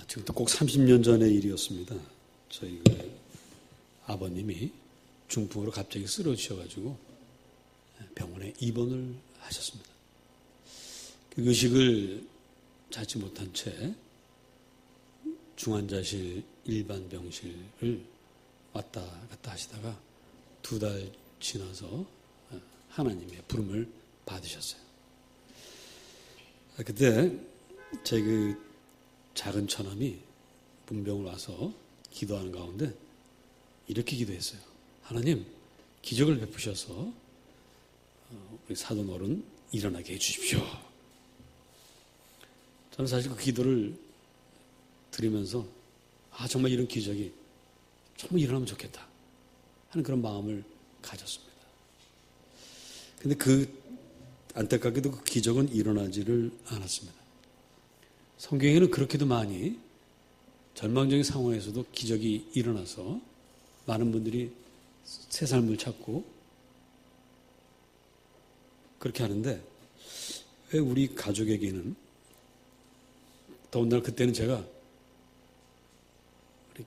지금부터 꼭 30년 전의 일이었습니다. 저희 아버님이 중풍으로 갑자기 쓰러지셔가지고 병원에 입원을 하셨습니다. 그 의식을 찾지 못한 채 중환자실, 일반 병실을 왔다 갔다 하시다가 2달 지나서 하나님의 부름을 받으셨어요. 그때 제 작은 처남이 문병을 와서 기도하는 가운데 이렇게 기도했어요. 하나님, 기적을 베푸셔서 우리 사돈 어른 일어나게 해주십시오. 저는 사실 그 기도를 드리면서 정말 이런 기적이 정말 일어나면 좋겠다 하는 그런 마음을 가졌습니다. 근데 안타깝게도 그 기적은 일어나지를 않았습니다. 성경에는 그렇게도 많이 절망적인 상황에서도 기적이 일어나서 많은 분들이 새 삶을 찾고 그렇게 하는데 왜 우리 가족에게는 더군다나 그때는 제가 우리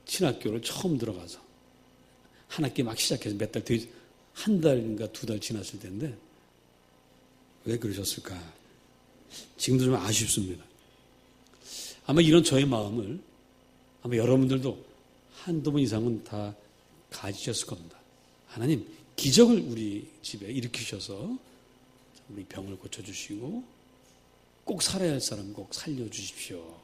신학교를 처음 들어가서 한 학기 막 시작해서 몇 달 뒤, 한 달인가 2달 지났을 텐데 왜 그러셨을까? 지금도 좀 아쉽습니다. 아마 이런 저의 마음을 아마 여러분들도 한두 번 이상은 다 가지셨을 겁니다. 하나님, 기적을 우리 집에 일으키셔서 우리 병을 고쳐주시고 꼭 살아야 할 사람 꼭 살려주십시오.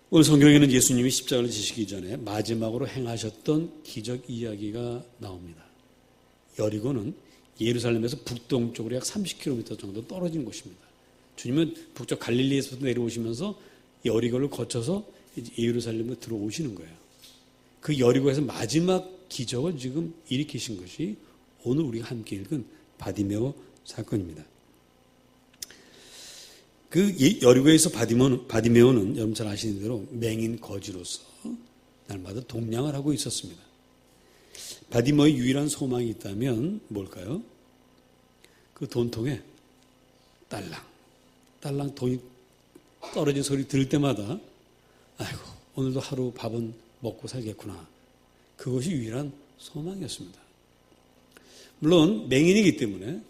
오늘 성경에는 예수님이 십자가를 지시기 전에 마지막으로 행하셨던 기적 이야기가 나옵니다. 여리고는 예루살렘에서 북동쪽으로 약 30km 정도 떨어진 곳입니다. 주님은 북쪽 갈릴리에서부터 내려오시면서 여리고를 거쳐서 예루살렘으로 들어오시는 거예요. 그 여리고에서 마지막 기적을 지금 일으키신 것이 오늘 우리가 함께 읽은 바디메오 사건입니다. 그 여리고에서 바디메오는 여러분 잘 아시는 대로 맹인 거지로서 날마다 동냥을 하고 있었습니다. 바디메오의 유일한 소망이 있다면 뭘까요? 그 돈통에 딸랑 돈이 떨어진 소리 들을 때마다 아이고 오늘도 하루 밥은 먹고 살겠구나. 그것이 유일한 소망이었습니다. 물론 맹인이기 때문에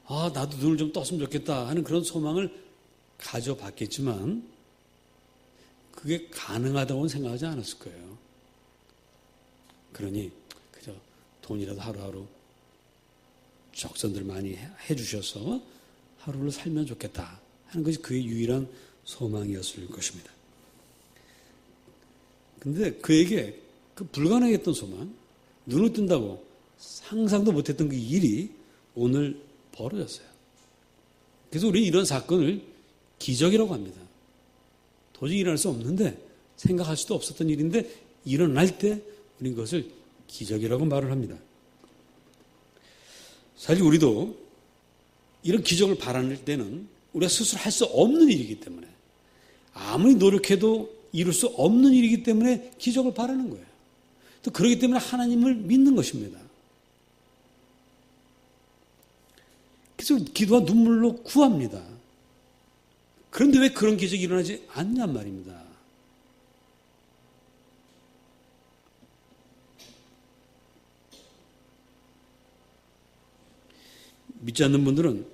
나도 눈을 좀 떴으면 좋겠다 하는 그런 소망을 가져봤겠지만 그게 가능하다고는 생각하지 않았을 거예요. 그러니 그저 돈이라도 하루하루 적선들 많이 해주셔서 하루를 살면 좋겠다 하는 것이 그의 유일한 소망이었을 것입니다. 근데 그에게 그 불가능했던 소망, 눈을 뜬다고 상상도 못했던 그 일이 오늘 벌어졌어요. 그래서 우리는 이런 사건을 기적이라고 합니다. 도저히 일어날 수 없는데 생각할 수도 없었던 일인데 일어날 때 우리는 그것을 기적이라고 말을 합니다. 사실 우리도 이런 기적을 바라는 때는 우리가 스스로 할 수 없는 일이기 때문에 아무리 노력해도 이룰 수 없는 일이기 때문에 기적을 바라는 거예요. 또 그렇기 때문에 하나님을 믿는 것입니다. 그래서 기도와 눈물로 구합니다. 그런데 왜 그런 기적이 일어나지 않냔 말입니다. 믿지 않는 분들은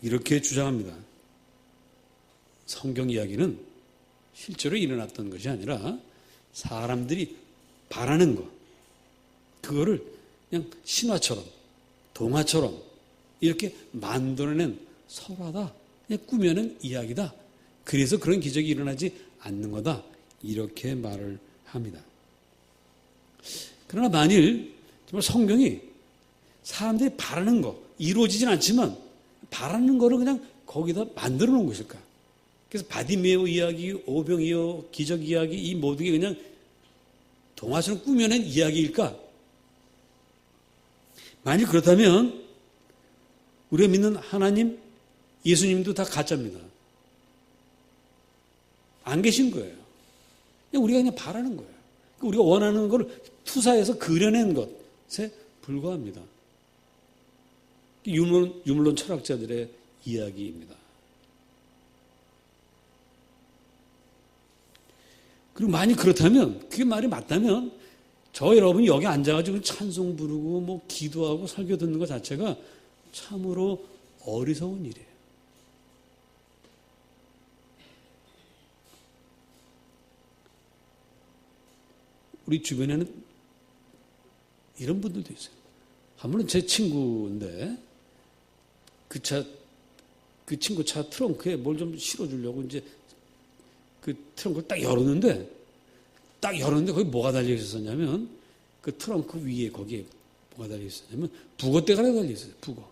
이렇게 주장합니다. 성경 이야기는 실제로 일어났던 것이 아니라 사람들이 바라는 것, 그거를 그냥 신화처럼, 동화처럼 이렇게 만들어낸 설화다, 그냥 꾸며낸 이야기다. 그래서 그런 기적이 일어나지 않는 거다. 이렇게 말을 합니다. 그러나 만일 정말 성경이 사람들이 바라는 거, 이루어지진 않지만 바라는 거를 그냥 거기다 만들어 놓은 것일까? 그래서 바디메오 이야기, 오병이어 기적 이야기 이 모든 게 그냥 동화처럼 꾸며낸 이야기일까? 만일 그렇다면 우리가 믿는 하나님, 예수님도 다 가짜입니다. 안 계신 거예요. 그냥 우리가 그냥 바라는 거예요. 우리가 원하는 걸 투사해서 그려낸 것에 불과합니다. 유물론 철학자들의 이야기입니다. 그리고 만약 그렇다면, 그게 말이 맞다면, 저 여러분이 여기 앉아가지고 찬송 부르고, 뭐, 기도하고 설교 듣는 것 자체가 참으로 어리석은 일이에요. 우리 주변에는 이런 분들도 있어요. 한 번은 제 친구인데, 그 친구 차 트렁크에 뭘 좀 실어주려고 이제 그 트렁크를 딱 열었는데 거기 뭐가 달려 있었냐면, 그 트렁크 위에 거기에 뭐가 달려 있었냐면, 북어대가 달려 있어요, 북어.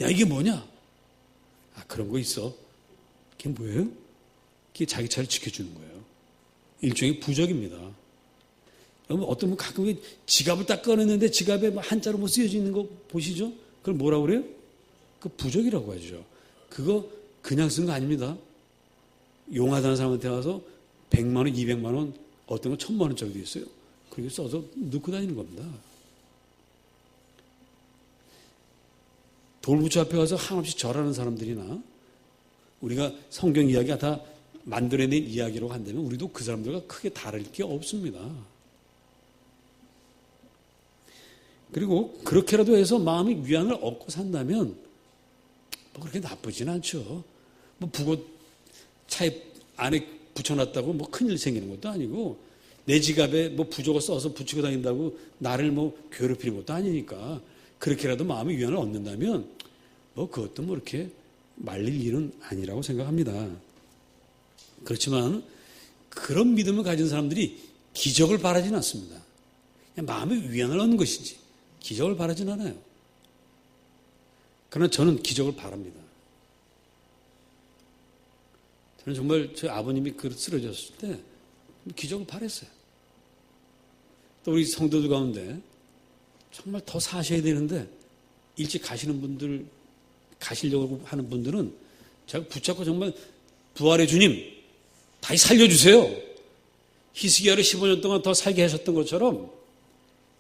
야, 이게 뭐냐? 아, 그런 거 있어. 그게 뭐예요? 그게 자기 차를 지켜주는 거예요. 일종의 부적입니다. 여러분, 어떤 분 가끔 지갑을 딱 꺼냈는데 지갑에 한자로 뭐 쓰여져 있는 거 보시죠? 그걸 뭐라고 그래요? 그 부적이라고 하죠. 그거 그냥 쓴 거 아닙니다. 용하다는 사람한테 와서 100만 원, 200만 원, 어떤 건 1000만 원짜리도 있어요. 그렇게 써서 넣고 다니는 겁니다. 돌부처 앞에 가서 한없이 절하는 사람들이나 우리가 성경 이야기가 다 만들어낸 이야기라고 한다면 우리도 그 사람들과 크게 다를 게 없습니다. 그리고 그렇게라도 해서 마음의 위안을 얻고 산다면 뭐 그렇게 나쁘진 않죠. 뭐 북어 차에 안에 붙여놨다고 뭐 큰일 생기는 것도 아니고 내 지갑에 뭐 부적을 써서 붙이고 다닌다고 나를 뭐 괴롭히는 것도 아니니까 그렇게라도 마음의 위안을 얻는다면 뭐 그것도 뭐 이렇게 말릴 일은 아니라고 생각합니다. 그렇지만 그런 믿음을 가진 사람들이 기적을 바라지는 않습니다. 그냥 마음의 위안을 얻는 것이지 기적을 바라진 않아요. 그러나 저는 기적을 바랍니다. 저는 정말 저희 아버님이 쓰러졌을 때 기적을 바랬어요. 또 우리 성도들 가운데 정말 더 사셔야 되는데 일찍 가시는 분들, 가시려고 하는 분들은 제가 붙잡고 정말 부활의 주님 다시 살려주세요. 히스기야를 15년 동안 더 살게 하셨던 것처럼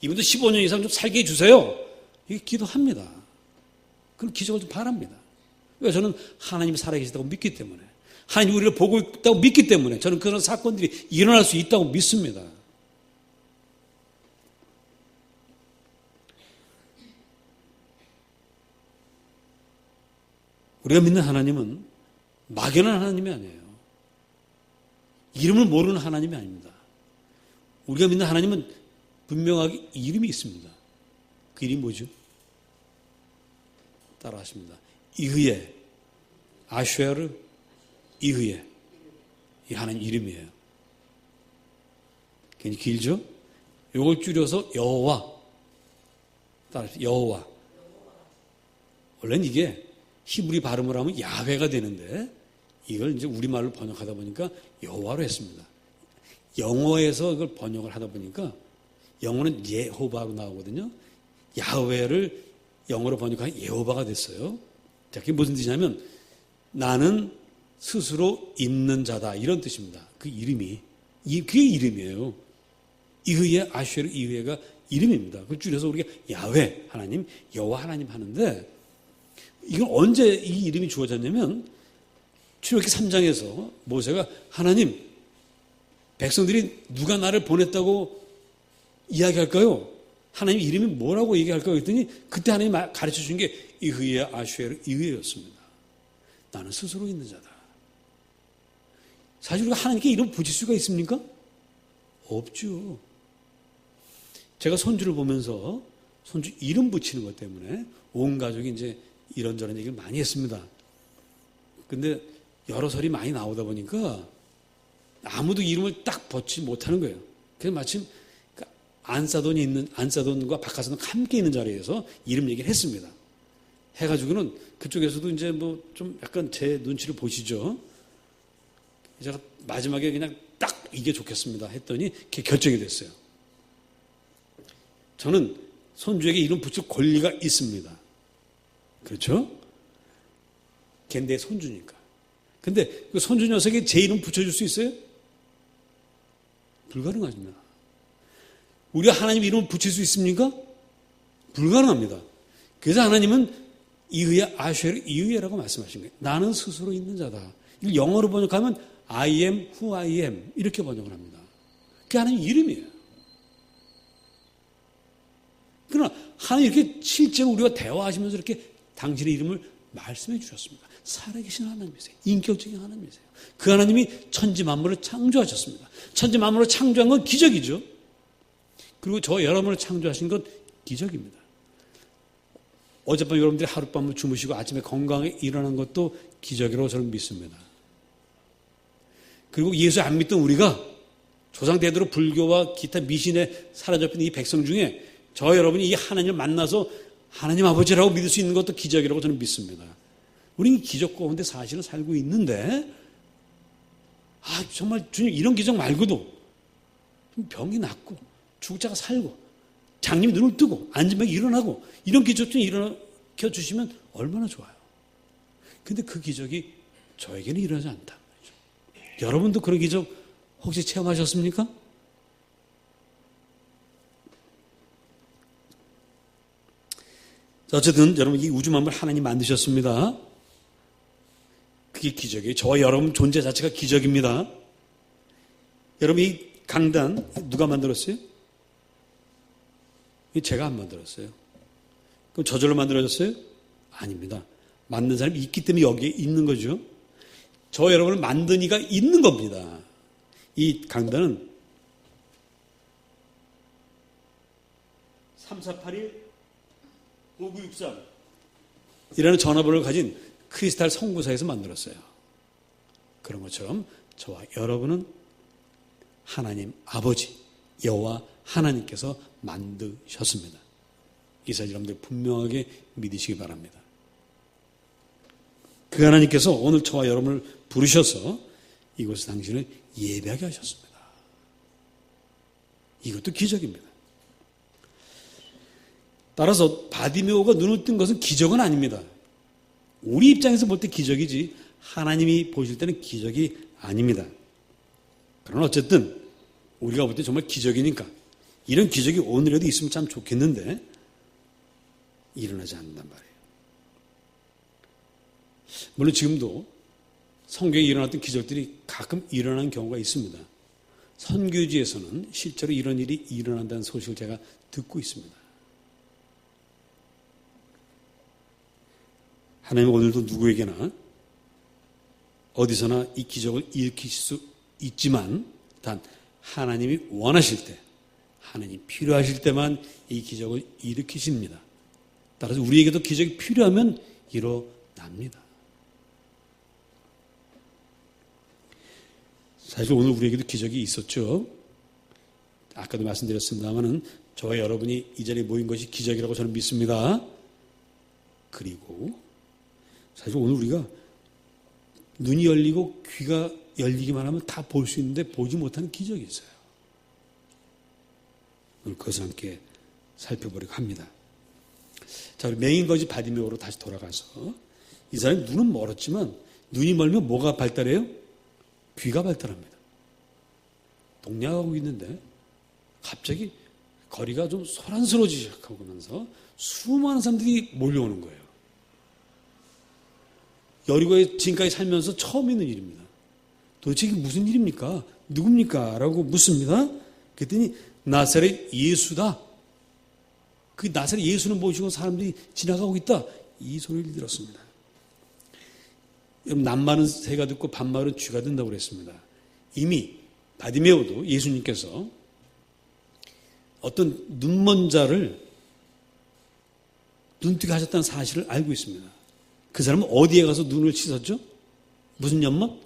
이분도 15년 이상 좀 살게 해주세요. 이게 기도합니다. 그럼 기적을 좀 바랍니다. 왜? 저는 하나님이 살아계시다고 믿기 때문에 하나님이 우리를 보고 있다고 믿기 때문에 저는 그런 사건들이 일어날 수 있다고 믿습니다. 우리가 믿는 하나님은 막연한 하나님이 아니에요. 이름을 모르는 하나님이 아닙니다. 우리가 믿는 하나님은 분명하게 이름이 있습니다. 그 이름이 뭐죠? 따라하십니다. 이흐예, 아슈에르, 이흐예. 이 하나님 이름이에요. 괜히 길죠? 이걸 줄여서 여호와. 따라하십니다. 여호와. 원래는 이게 히브리 발음을 하면 야훼가 되는데 이걸 이제 우리말로 번역하다 보니까 여호와로 했습니다. 영어에서 이걸 번역을 하다 보니까 영어는 예호바로 나오거든요. 야훼를 영어로 번역하면 예호바가 됐어요. 자, 그게 무슨 뜻이냐면 나는 스스로 있는 자다 이런 뜻입니다. 그 이름이 그게 이름이에요. 이흐예 아슈에르 이흐예가 이름입니다. 그걸 줄여서 우리가 야훼 하나님, 여호와 하나님 하는데 이건 언제 이 이름이 주어졌냐면 출애굽기 3장에서 모세가 하나님 백성들이 누가 나를 보냈다고 이야기할까요? 하나님 이름이 뭐라고 얘기할까요? 그랬더니 그때 하나님이 가르쳐 준 게 이흐예 아슈에르 이흐예였습니다. 나는 스스로 있는 자다. 사실 우리가 하나님께 이름 붙일 수가 있습니까? 없죠. 제가 손주를 보면서 손주 이름 붙이는 것 때문에 온 가족이 이제 이런저런 얘기를 많이 했습니다. 근데 여러 설이 많이 나오다 보니까 아무도 이름을 딱 붙지 못하는 거예요. 그래서 마침 안사돈과 박하사돈과 함께 있는 자리에서 이름 얘기를 했습니다. 해가지고는 그쪽에서도 이제 뭐 좀 약간 제 눈치를 보시죠. 제가 마지막에 그냥 딱 이게 좋겠습니다 했더니 그게 결정이 됐어요. 저는 손주에게 이름 붙일 권리가 있습니다. 그렇죠? 걔는 내 손주니까. 근데 그 손주 녀석이 제 이름 붙여줄 수 있어요? 불가능합니다. 우리가 하나님 이름을 붙일 수 있습니까? 불가능합니다. 그래서 하나님은 이흐예 아슈에르 이흐예라고 말씀하신 거예요. 나는 스스로 있는 자다. 이걸 영어로 번역하면 I am who I am 이렇게 번역을 합니다. 그게 하나님 이름이에요. 그러나 하나님 이렇게 실제로 우리가 대화하시면서 이렇게 당신의 이름을 말씀해 주셨습니다. 살아계신 하나님이세요. 인격적인 하나님이세요. 그 하나님이 천지 만물을 창조하셨습니다. 천지 만물을 창조한 건 기적이죠. 그리고 저 여러분을 창조하신 건 기적입니다. 어젯밤 여러분들이 하룻밤을 주무시고 아침에 건강하게 일어난 것도 기적이라고 저는 믿습니다. 그리고 예수 안 믿던 우리가 조상 대대로 불교와 기타 미신에 사로잡힌 이 백성 중에 저 여러분이 이 하나님을 만나서 하나님 아버지라고 믿을 수 있는 것도 기적이라고 저는 믿습니다. 우리는 기적 가운데 사실은 살고 있는데 정말 주님 이런 기적 말고도 병이 낫고 죽을 자가 살고 장님이 눈을 뜨고 앉은 병이 일어나고 이런 기적 좀 일으켜 주시면 얼마나 좋아요. 근데 그 기적이 저에게는 일어나지 않다. 여러분도 그런 기적 혹시 체험하셨습니까? 어쨌든 여러분 이 우주 만물 하나님 만드셨습니다. 그게 기적이에요. 저와 여러분 존재 자체가 기적입니다. 여러분 이 강단 누가 만들었어요? 제가 안 만들었어요. 그럼 저절로 만들어졌어요? 아닙니다. 만든 사람이 있기 때문에 여기에 있는 거죠. 저 여러분을 만든 이가 있는 겁니다. 이 강단은 3481-5963 이라는 전화번호를 가진 크리스탈 성구사에서 만들었어요. 그런 것처럼 저와 여러분은 하나님 아버지 여호와 하나님께서 만드셨습니다. 이 사실 여러분들 분명하게 믿으시기 바랍니다. 그 하나님께서 오늘 저와 여러분을 부르셔서 이곳에 당신을 예배하게 하셨습니다. 이것도 기적입니다. 따라서 바디메오가 눈을 뜬 것은 기적은 아닙니다. 우리 입장에서 볼 때 기적이지 하나님이 보실 때는 기적이 아닙니다. 그러나 어쨌든 우리가 볼 때 정말 기적이니까 이런 기적이 오늘에도 있으면 참 좋겠는데 일어나지 않는단 말이에요. 물론 지금도 성경에 일어났던 기적들이 가끔 일어나는 경우가 있습니다. 선교지에서는 실제로 이런 일이 일어난다는 소식을 제가 듣고 있습니다. 하나님은 오늘도 누구에게나 어디서나 이 기적을 일으키실 수 있지만 단 하나님이 원하실 때, 하나님이 필요하실 때만 이 기적을 일으키십니다. 따라서 우리에게도 기적이 필요하면 일어납니다. 사실 오늘 우리에게도 기적이 있었죠. 아까도 말씀드렸습니다만은 저와 여러분이 이 자리에 모인 것이 기적이라고 저는 믿습니다. 그리고 사실 오늘 우리가 눈이 열리고 귀가 열리기만 하면 다 볼 수 있는데 보지 못하는 기적이 있어요. 오늘 그것을 함께 살펴보려고 합니다. 자, 우리 맹인 거지 바디메오로 다시 돌아가서 이 사람이 눈은 멀었지만 눈이 멀면 뭐가 발달해요? 귀가 발달합니다. 동냥하고 있는데 갑자기 거리가 좀 소란스러워지기 시작하면서 수많은 사람들이 몰려오는 거예요. 여리고에 지금까지 살면서 처음 있는 일입니다. 도대체 이게 무슨 일입니까? 누굽니까? 라고 묻습니다. 그랬더니 나사렛 예수다. 그 나사렛 예수는 모시고 사람들이 지나가고 있다. 이 소리를 들었습니다. 여러분 남말은 새가 듣고 반말은 쥐가 듣는다고 그랬습니다. 이미 바디메오도 예수님께서 어떤 눈먼 자를 눈뜨게 하셨다는 사실을 알고 있습니다. 그 사람은 어디에 가서 눈을 씻었죠? 무슨 연못?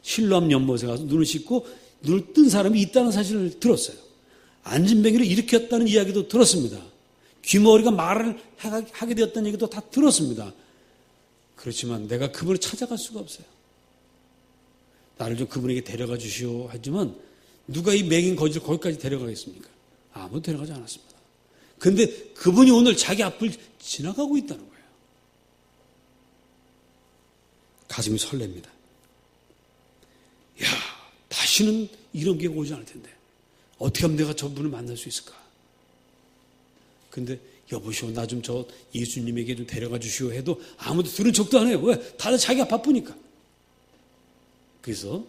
실로암 연못에 가서 눈을 씻고 눈을 뜬 사람이 있다는 사실을 들었어요. 안진뱅이를 일으켰다는 이야기도 들었습니다. 귀머리가 말을 하게 되었다는 얘기도 다 들었습니다. 그렇지만 내가 그분을 찾아갈 수가 없어요. 나를 좀 그분에게 데려가 주시오 하지만 누가 이 맹인 거지를 거기까지 데려가겠습니까? 아무도 데려가지 않았습니다. 그런데 그분이 오늘 자기 앞을 지나가고 있다는 거예요. 가슴이 설렙니다. 야, 다시는 이런 기회가 오지 않을 텐데 어떻게 하면 내가 저분을 만날 수 있을까? 근데 여보시오, 나 좀 저 예수님에게 좀 데려가 주시오 해도 아무도 들은 척도 안 해요. 왜? 다들 자기가 바쁘니까. 그래서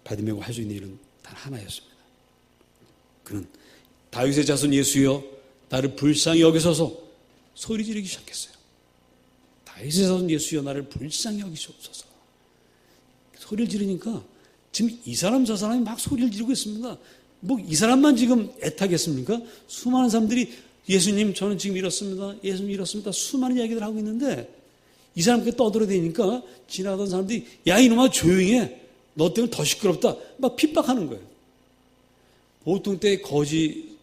바디메오가 할 수 있는 일은 단 하나였습니다. 그는 다윗의 자손 예수여 나를 불쌍히 여기소서 소리 지르기 시작했어요. 다윗의 자손 예수여 나를 불쌍히 여기시옵소서. 소리를 지르니까 지금 이 사람 저 사람이 막 소리를 지르고 있습니다. 뭐 이 사람만 지금 애타겠습니까? 수많은 사람들이 예수님 저는 지금 이렇습니다. 예수님 이렇습니다. 수많은 이야기들 하고 있는데 이 사람께 떠들어대니까 지나가던 사람들이 야 이놈아 조용히 해. 너 때문에 더 시끄럽다. 막 핍박하는 거예요. 보통 때 거지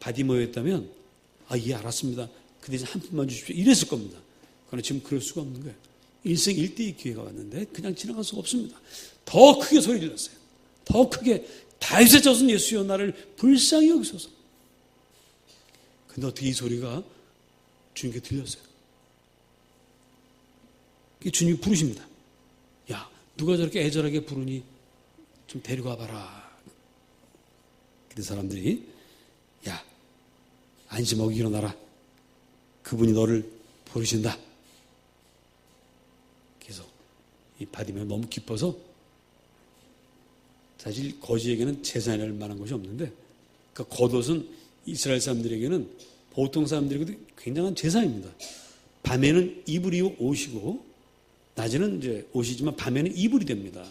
바디모였다면 예 알았습니다. 그 대신 한 푼만 주십시오. 이랬을 겁니다. 그러나 지금 그럴 수가 없는 거예요. 일생 일대의 기회가 왔는데 그냥 지나갈 수가 없습니다. 더 크게 소리 질렀어요. 더 크게 다윗의 자손 예수여 나를 불쌍히 여기소서. 근데 어떻게 이 소리가 주님께 들렸어요. 주님이 부르십니다. 야 누가 저렇게 애절하게 부르니 좀 데리고 와봐라. 그때 사람들이 야 안심하고 일어나라. 그분이 너를 부르신다. 그래서 이 바디메오가 너무 기뻐서 사실 거지에게는 재산이랄 만한 것이 없는데 그 겉옷은 이스라엘 사람들에게는 보통 사람들에게도 굉장한 재산입니다. 밤에는 이불이 옷이고 낮에는 이제 옷이지만 밤에는 이불이 됩니다.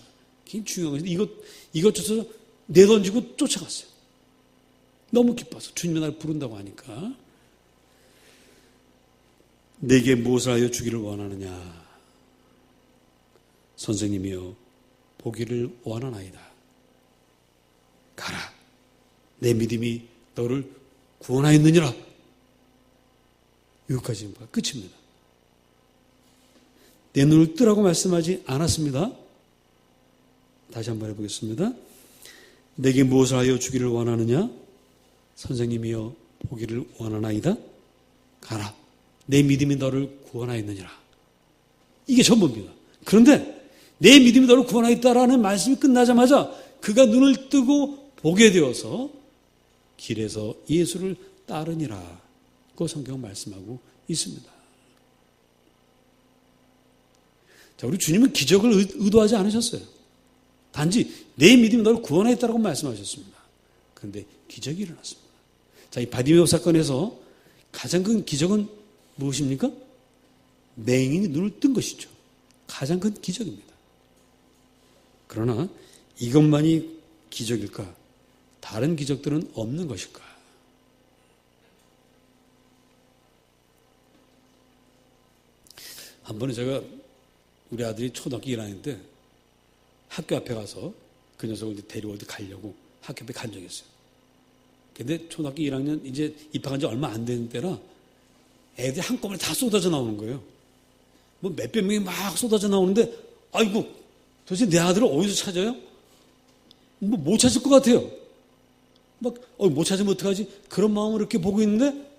그게 중요한 것인데 이것조차 내던지고 쫓아갔어요. 너무 기뻐서 주님이 나를 부른다고 하니까 내게 무엇을 하여 주기를 원하느냐. 선생님이여 보기를 원하나이다. 가라. 내 믿음이 너를 구원하였느니라. 여기까지는 끝입니다. 내 눈을 뜨라고 말씀하지 않았습니다. 다시 한번 해보겠습니다. 내게 무엇을 하여 주기를 원하느냐? 선생님이여 보기를 원하나이다. 가라. 내 믿음이 너를 구원하였느니라. 이게 전부입니다. 그런데 내 믿음이 너를 구원하였다라는 말씀이 끝나자마자 그가 눈을 뜨고 보게 되어서 길에서 예수를 따르니라. 그 성경은 말씀하고 있습니다. 자, 우리 주님은 기적을 의도하지 않으셨어요. 단지 내 믿음이 너를 구원하였다라고 말씀하셨습니다. 그런데 기적이 일어났습니다. 자, 이 바디메오 사건에서 가장 큰 기적은 무엇입니까? 맹인이 눈을 뜬 것이죠. 가장 큰 기적입니다. 그러나 이것만이 기적일까? 다른 기적들은 없는 것일까? 한 번에 제가 우리 아들이 초등학교 1학년 때 학교 앞에 가서 그 녀석을 이제 데리고 어디 가려고 학교 앞에 간 적이 있어요. 근데 초등학교 1학년 이제 입학한 지 얼마 안 되는 때라 애들이 한꺼번에 다 쏟아져 나오는 거예요. 뭐 몇백 명이 막 쏟아져 나오는데 아이고 도대체 내 아들을 어디서 찾아요? 뭐 못 찾을 것 같아요. 막 못 찾으면 어떡하지? 그런 마음으로 이렇게 보고 있는데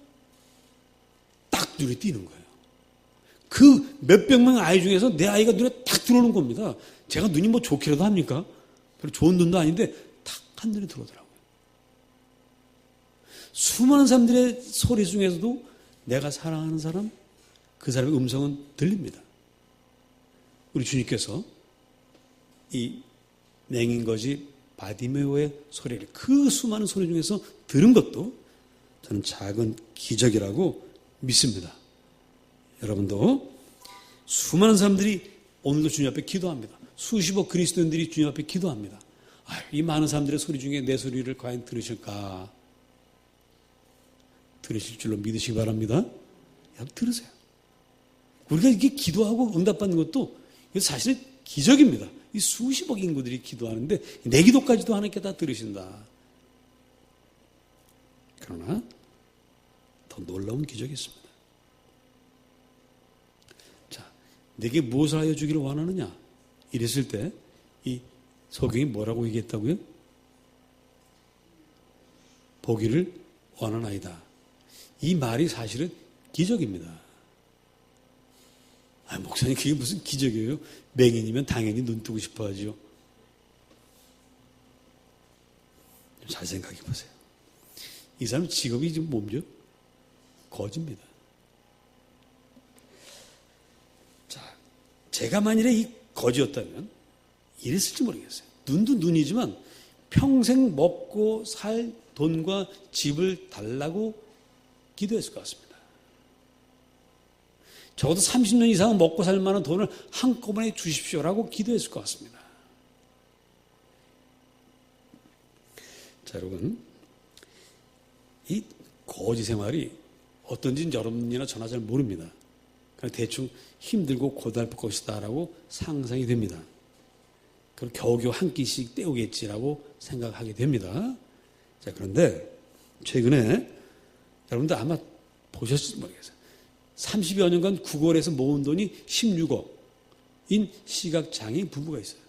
딱 눈에 띄는 거예요. 그 몇백 명 아이 중에서 내 아이가 눈에 딱 들어오는 겁니다. 제가 눈이 뭐 좋기라도 합니까? 별로 좋은 눈도 아닌데 딱 한눈에 들어오더라고요. 수많은 사람들의 소리 중에서도 내가 사랑하는 사람, 그 사람의 음성은 들립니다. 우리 주님께서 이 맹인 거지 바디메오의 소리를 그 수많은 소리 중에서 들은 것도 저는 작은 기적이라고 믿습니다. 여러분도 수많은 사람들이 오늘도 주님 앞에 기도합니다. 수십억 그리스도인들이 주님 앞에 기도합니다. 이 많은 사람들의 소리 중에 내 소리를 과연 들으실까? 들으실 줄로 믿으시기 바랍니다. 한번 들으세요. 우리가 이렇게 기도하고 응답받는 것도 사실은 기적입니다. 이 수십억 인구들이 기도하는데 내 기도까지도 하나님께 다 들으신다. 그러나 더 놀라운 기적이 있습니다. 자, 내게 무엇을 하여 주기를 원하느냐? 이랬을 때 이 서경이 뭐라고 얘기했다고요? 보기를 원하나이다. 이 말이 사실은 기적입니다. 목사님 그게 무슨 기적이에요? 맹인이면 당연히 눈 뜨고 싶어 하죠. 잘 생각해 보세요. 이 사람 직업이 지금 뭡니까? 거지입니다. 자, 제가 만일에 이 거지였다면 이랬을지 모르겠어요. 눈도 눈이지만 평생 먹고 살 돈과 집을 달라고 기도했을 것 같습니다. 적어도 30년 이상 먹고 살 만한 돈을 한꺼번에 주십시오라고 기도했을 것 같습니다. 자, 여러분, 이 거지 생활이 어떤지는 여러분이나 저나 잘 모릅니다. 그냥 대충 힘들고 고달플 것이다라고 상상이 됩니다. 그럼 겨우겨우 한 끼씩 때우겠지라고 생각하게 됩니다. 자, 그런데 최근에 여러분들 아마 보셨을지 모르겠어요. 30여 년간 구걸에서 모은 돈이 16억인 시각장애인 부부가 있어요.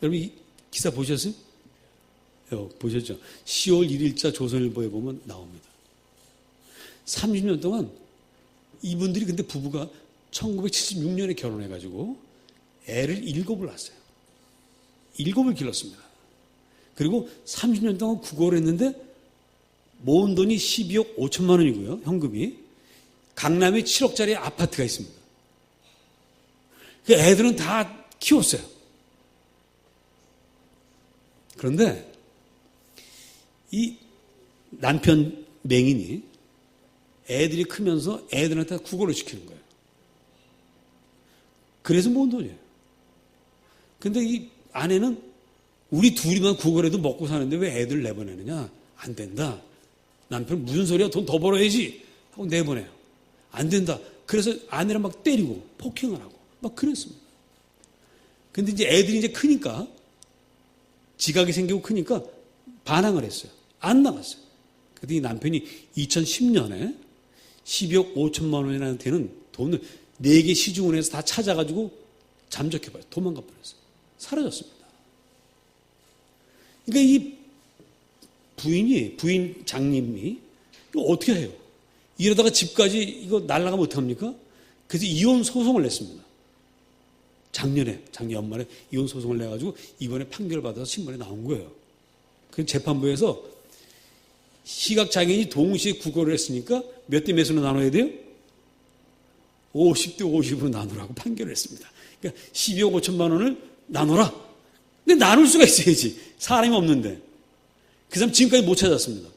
여러분 이 기사 보셨어요? 보셨죠? 10월 1일자 조선일보에 보면 나옵니다. 30년 동안 이분들이 근데 부부가 1976년에 결혼해가지고 애를 7을 낳았어요. 7을 길렀습니다. 그리고 30년 동안 구걸을 했는데 모은 돈이 12억 5천만 원이고요. 현금이. 강남에 7억짜리 아파트가 있습니다. 그 애들은 다 키웠어요. 그런데 이 남편 맹인이 애들이 크면서 애들한테 구걸을 시키는 거예요. 그래서 모은 돈이에요. 근데 이 아내는 우리 둘이만 구걸해도 먹고 사는데 왜 애들 내보내느냐? 안 된다. 남편 무슨 소리야? 돈 더 벌어야지. 하고 내보내요. 안 된다. 그래서 아내를 막 때리고 폭행을 하고 막 그랬습니다. 근데 이제 애들이 이제 크니까 지각이 생기고 크니까 반항을 했어요. 안 나갔어요. 그랬더니 남편이 2010년에 12억 5천만 원이라는 되는 돈을 4개 시중은행에서 다 찾아가지고 잠적해봐요. 도망가 버렸어요. 사라졌습니다. 그러니까 이 부인 장님이 이거 어떻게 해요? 이러다가 집까지 이거 날아가면 어떡합니까? 그래서 이혼 소송을 냈습니다. 작년 연말에 이혼 소송을 내가지고 이번에 판결을 받아서 신문에 나온 거예요. 그 재판부에서 시각장애인이 동시에 구걸을 했으니까 몇 대 몇으로 나눠야 돼요? 50대 50으로 나누라고 판결을 했습니다. 그러니까 12억 5천만 원을 나눠라. 근데 나눌 수가 있어야지. 사람이 없는데. 그 사람 지금까지 못 찾았습니다.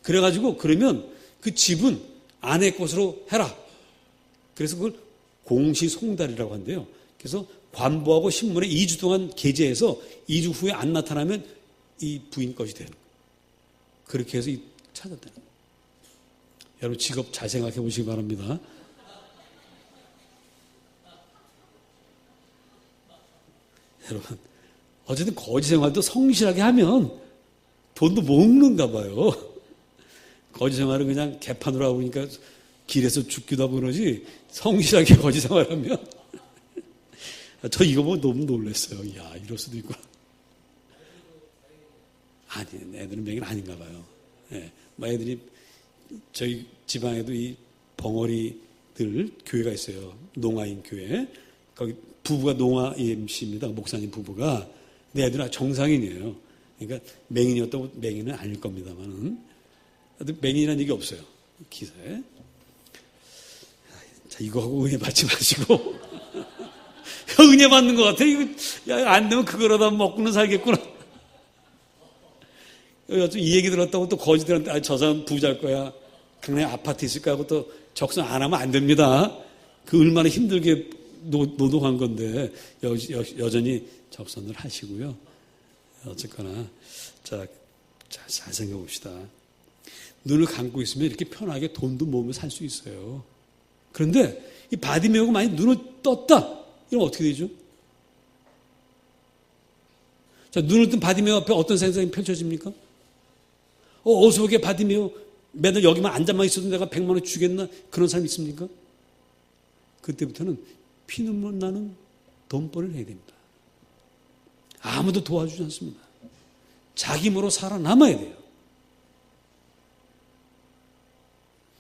그래가지고 그러면 그 집은 아내 것으로 해라. 그래서 그걸 공시송달이라고 한대요. 그래서 관보하고 신문에 2주 동안 게재해서 2주 후에 안 나타나면 이 부인 것이 되는 거예요. 그렇게 해서 찾았다는 거예요. 여러분 직업 잘 생각해 보시기 바랍니다. 여러분 어쨌든 거지 생활도 성실하게 하면 돈도 먹는가 봐요. 거지 생활은 그냥 개판으로 하고 그러니까 길에서 죽기도 하고 그러지 성실하게 거지 생활하면 저 이거 보고 너무 놀랐어요. 이야 이럴 수도 있고. 아니 애들은 맹인 아닌가 봐요. 예, 애들이 저희 지방에도 이 벙어리들 교회가 있어요. 농아인 교회. 거기 부부가 농아인 씨입니다. 목사님 부부가. 근데 애들은 정상인이에요. 그러니까 맹인이었다고 맹인은 아닐 겁니다만은. 맹인이라는 얘기 없어요. 기사에. 자, 이거 하고 은혜 받지 마시고. 은혜 받는 것 같아. 이거, 야, 안 되면 그거라도 먹고는 살겠구나. 이 얘기 들었다고 또 거지들한테, 저 사람 부자일 거야. 강남에 아파트 있을 거야 하고 또 적성 안 하면 안 됩니다. 그 얼마나 힘들게 노동한 건데, 여전히 적선을 하시고요. 어쨌거나, 자, 잘 생각해 봅시다. 눈을 감고 있으면 이렇게 편하게 돈도 모으며 살 수 있어요. 그런데 이 바디메오가 많이 눈을 떴다. 이러면 어떻게 되죠? 자, 눈을 뜬 바디메오 앞에 어떤 생각이 펼쳐집니까? 어서 오게 바디메오. 맨날 여기만 앉아만 있어도 내가 100만 원 주겠나? 그런 사람이 있습니까? 그때부터는 피눈물 나는 돈벌이를 해야 됩니다. 아무도 도와주지 않습니다. 자기 힘으로 살아남아야 돼요.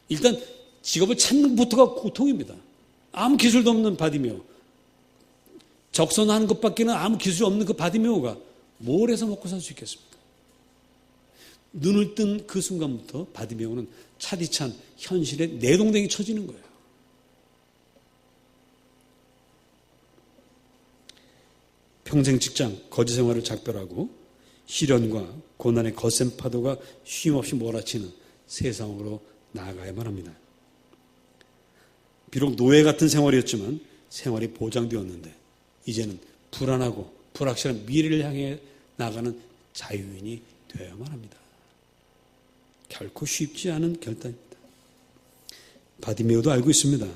일단 직업을 찾는 것부터가 고통입니다. 아무 기술도 없는 바디메오. 적선하는 것밖에는 아무 기술이 없는 그 바디메오가 뭘 해서 먹고 살 수 있겠습니까? 눈을 뜬 그 순간부터 바디메오는 차디찬 현실에 내동댕이 쳐지는 거예요. 평생 직장, 거지 생활을 작별하고 시련과 고난의 거센 파도가 쉼없이 몰아치는 세상으로 나아가야만 합니다. 비록 노예 같은 생활이었지만 생활이 보장되었는데 이제는 불안하고 불확실한 미래를 향해 나가는 자유인이 되어야만 합니다. 결코 쉽지 않은 결단입니다. 바디메오도 알고 있습니다.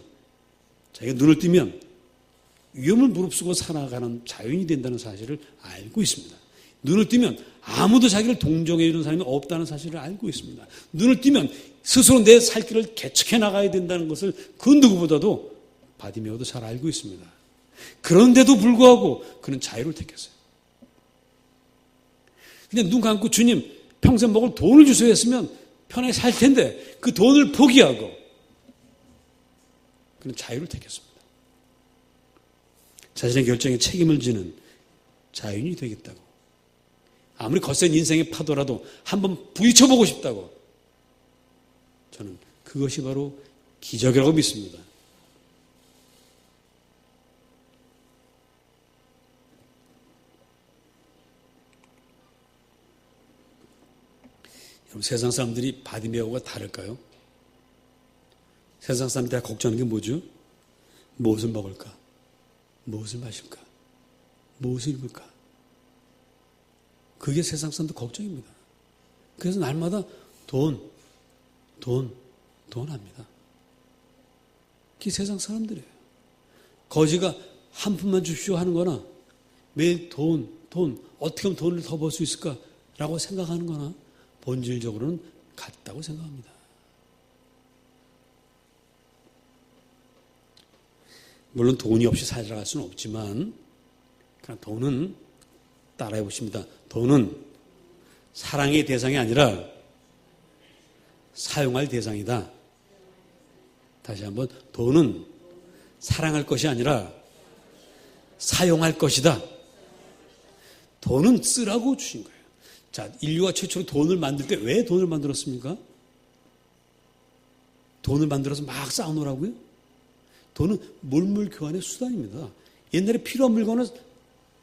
자기가 눈을 뜨면 위험을 무릅쓰고 살아가는 자유인이 된다는 사실을 알고 있습니다. 눈을 뜨면 아무도 자기를 동정해 주는 사람이 없다는 사실을 알고 있습니다. 눈을 뜨면 스스로 내 살 길을 개척해 나가야 된다는 것을 그 누구보다도 바디메오도 잘 알고 있습니다. 그런데도 불구하고 그는 자유를 택했어요. 근데 눈 감고 주님 평생 먹을 돈을 주셔야 했으면 편하게 살 텐데 그 돈을 포기하고 그는 자유를 택했습니다. 자신의 결정에 책임을 지는 자유인이 되겠다고. 아무리 거센 인생의 파도라도 한번 부딪혀보고 싶다고. 저는 그것이 바로 기적이라고 믿습니다. 여러분, 세상 사람들이 바디메오가 다를까요? 세상 사람들이 걱정하는 게 뭐죠? 무엇을 먹을까? 무엇을 마실까? 무엇을 입을까? 그게 세상 사람들 걱정입니다. 그래서 날마다 돈 합니다. 그게 세상 사람들이에요. 거지가 한 푼만 주십시오 하는 거나 매일 돈, 어떻게 하면 돈을 더 벌 수 있을까라고 생각하는 거나 본질적으로는 같다고 생각합니다. 물론 돈이 없이 살아갈 수는 없지만 그냥 돈은 따라해 보십니다. 돈은 사랑의 대상이 아니라 사용할 대상이다. 다시 한번 돈은 사랑할 것이 아니라 사용할 것이다. 돈은 쓰라고 주신 거예요. 자, 인류가 최초로 돈을 만들 때 왜 돈을 만들었습니까? 돈을 만들어서 막 쌓아놓으라고요? 돈은 물물 교환의 수단입니다. 옛날에 필요한 물건을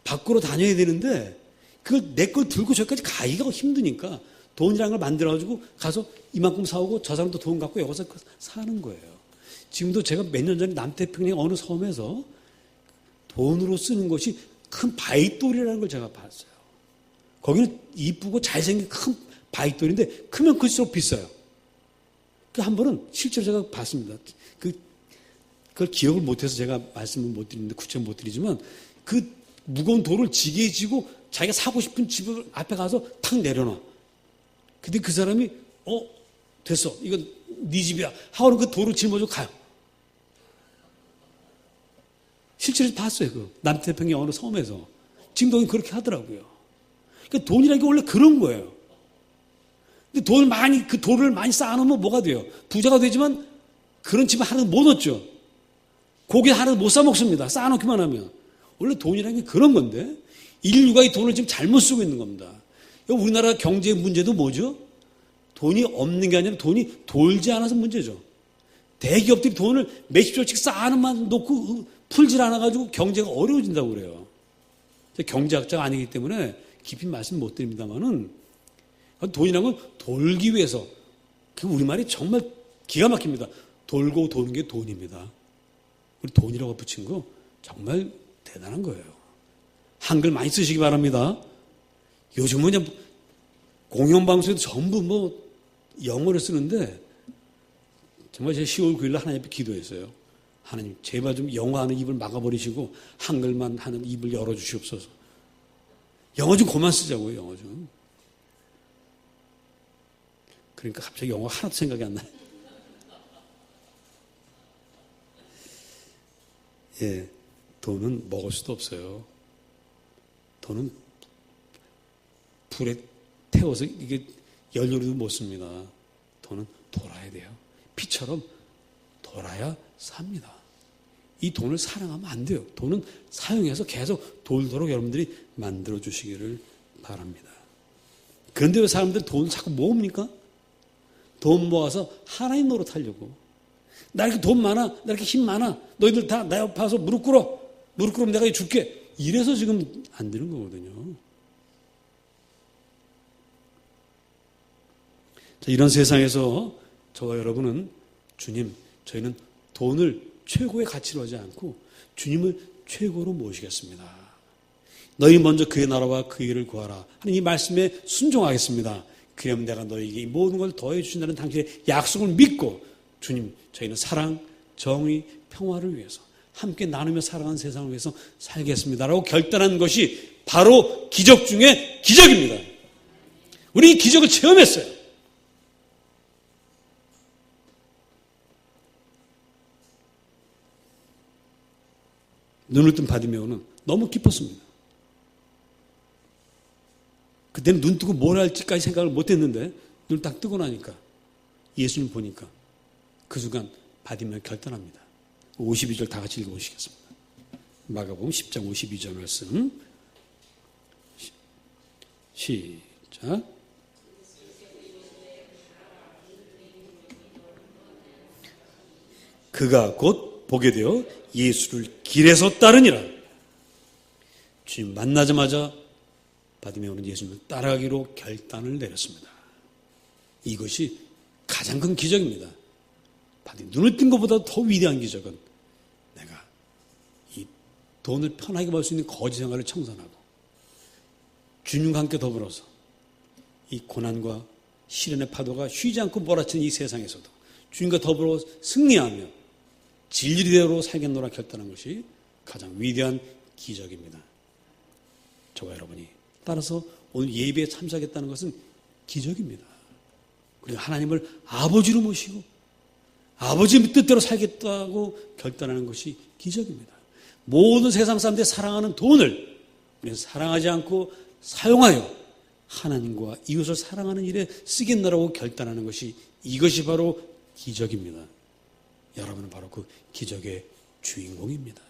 밖으로 다녀야 되는데 그걸 내 걸 들고 저기까지 가기가 힘드니까 돈이라는 걸 만들어가지고 가서 이만큼 사오고 저 사람도 돈 갖고 여기서 사는 거예요. 지금도 제가 몇 년 전에 남태평양 어느 섬에서 돈으로 쓰는 것이 큰 바위돌이라는 걸 제가 봤어요. 거기는 이쁘고 잘생긴 큰 바위돌인데 크면 클수록 비싸요. 그 한 번은 실제로 제가 봤습니다. 그걸 기억을 못해서 제가 말씀을 못 드리는데 구체를 못 드리지만 그 무거운 돌을 지게 지고 자기가 사고 싶은 집 앞에 가서 탁 내려놔. 근데 그 사람이 됐어. 이건 네 집이야. 하고는 그 돌을 짊어지고 가요. 실제로 봤어요. 그 남태평양 어느 섬에서. 지금도 그렇게 하더라고요. 그러니까 돈이라는 게 원래 그런 거예요. 근데 그 돌을 많이 쌓아놓으면 뭐가 돼요? 부자가 되지만 그런 집 하나는 못 얻죠. 고기 하나는 못 사 먹습니다. 쌓아놓기만 하면. 원래 돈이라는 게 그런 건데 인류가 이 돈을 지금 잘못 쓰고 있는 겁니다. 우리나라 경제 문제도 뭐죠? 돈이 없는 게 아니라 돈이 돌지 않아서 문제죠. 대기업들이 돈을 몇십 조씩 쌓아만 놓고 풀질 않아가지고 경제가 어려워진다고 그래요. 제가 경제학자가 아니기 때문에 깊이 말씀 못 드립니다만은 돈이라는 건 돌기 위해서 그 우리말이 정말 기가 막힙니다. 돌고 도는 게 돈입니다. 우리 돈이라고 붙인 거 정말 대단한 거예요. 한글 많이 쓰시기 바랍니다. 요즘은 그냥 공영방송에도 전부 영어를 쓰는데 정말 제가 10월 9일 날 하나님 앞에 기도했어요. 하나님 제발 좀 영어하는 입을 막아버리시고 한글만 하는 입을 열어주시옵소서. 영어 좀 그만 쓰자고요. 영어 좀. 그러니까 갑자기 영어 하나도 생각이 안 나요. 예, 돈은 먹을 수도 없어요. 돈은 불에 태워서 이게 연료로도 못 씁니다. 돈은 돌아야 돼요. 피처럼 돌아야 삽니다. 이 돈을 사랑하면 안 돼요. 돈은 사용해서 계속 돌도록 여러분들이 만들어 주시기를 바랍니다. 그런데 왜 사람들이 돈을 자꾸 모읍니까? 돈 모아서 하나님 노릇하려고. 나 이렇게 돈 많아, 나 이렇게 힘 많아, 너희들 다 내 옆에 와서 무릎 꿇어. 무릎 꿇으면 내가 줄게. 이래서 지금 안 되는 거거든요. 자, 이런 세상에서 저와 여러분은 주님, 저희는 돈을 최고의 가치로 하지 않고 주님을 최고로 모시겠습니다. 너희 먼저 그의 나라와 그의 일을 구하라 하는 이 말씀에 순종하겠습니다. 그러면 내가 너희에게 이 모든 걸 더해 주신다는 당신의 약속을 믿고 주님, 저희는 사랑, 정의, 평화를 위해서 함께 나누며 살아가는 세상을 위해서 살겠습니다라고 결단한 것이 바로 기적 중에 기적입니다. 우리 이 기적을 체험했어요. 눈을 뜬 바디메오는 너무 기뻤습니다. 그때는 눈 뜨고 뭘 할지까지 생각을 못했는데 눈을 딱 뜨고 나니까 예수님 보니까 그 순간 바디메오 결단합니다. 52절 다 같이 읽어보시겠습니다. 마가복음 10장 52절 말씀 시작. 그가 곧 보게 되어 예수를 길에서 따르니라. 주님 만나자마자 바디메오는 예수님을 따라가기로 결단을 내렸습니다. 이것이 가장 큰 기적입니다. 눈을 뜬 것보다 더 위대한 기적은 내가 이 돈을 편하게 벌 수 있는 거지 생활을 청산하고 주님과 함께 더불어서 이 고난과 시련의 파도가 쉬지 않고 몰아치는 이 세상에서도 주님과 더불어 승리하며 진리대로 살겠노라 결단한 것이 가장 위대한 기적입니다. 저와 여러분이 따라서 오늘 예배에 참석했다는 것은 기적입니다. 그리고 하나님을 아버지로 모시고 아버지의 뜻대로 살겠다고 결단하는 것이 기적입니다. 모든 세상 사람들이 사랑하는 돈을 우리는 사랑하지 않고 사용하여 하나님과 이웃을 사랑하는 일에 쓰겠노라고 결단하는 것이 이것이 바로 기적입니다. 여러분은 바로 그 기적의 주인공입니다.